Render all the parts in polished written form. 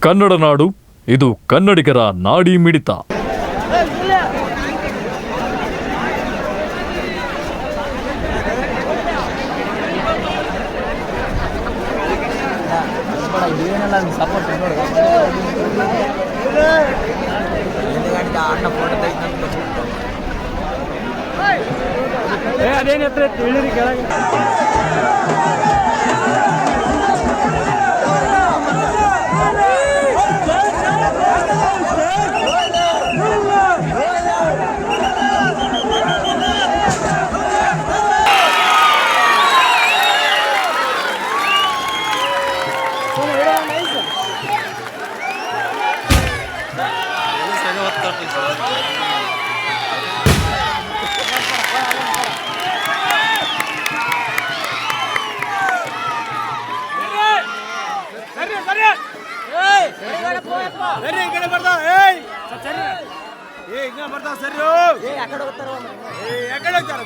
ಕನ್ನಡ ನಾಡು, ಇದು ಕನ್ನಡಿಗರ ನಾಡಿ ಮಿಡಿತ. ಅದೇನ ತಿಳಿರಿ ಕೆಳಗೆ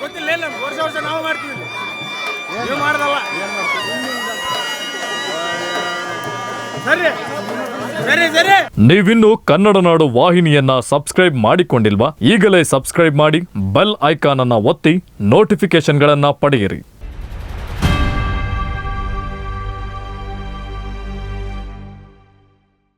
ಗೊತ್ತಿಲ್ಲ ವರ್ಷ ನಾವು ಮಾಡ್ತೀವಿ ನೀವು ಮಾಡದಲ್ಲ ಸರಿ ಸರಿ ಸರಿ. ನೀವಿನ್ನು ಕನ್ನಡ ನಾಡು ವಾಹಿನಿಯನ್ನ ಸಬ್ಸ್ಕ್ರೈಬ್ ಮಾಡಿಕೊಂಡಿಲ್ವಾ? ಈಗಲೇ ಸಬ್ಸ್ಕ್ರೈಬ್ ಮಾಡಿ, ಬೆಲ್ ಐಕಾನ್ ಅನ್ನ ಒತ್ತಿ ನೋಟಿಫಿಕೇಶನ್ಗಳನ್ನ ಪಡೆಯಿರಿ.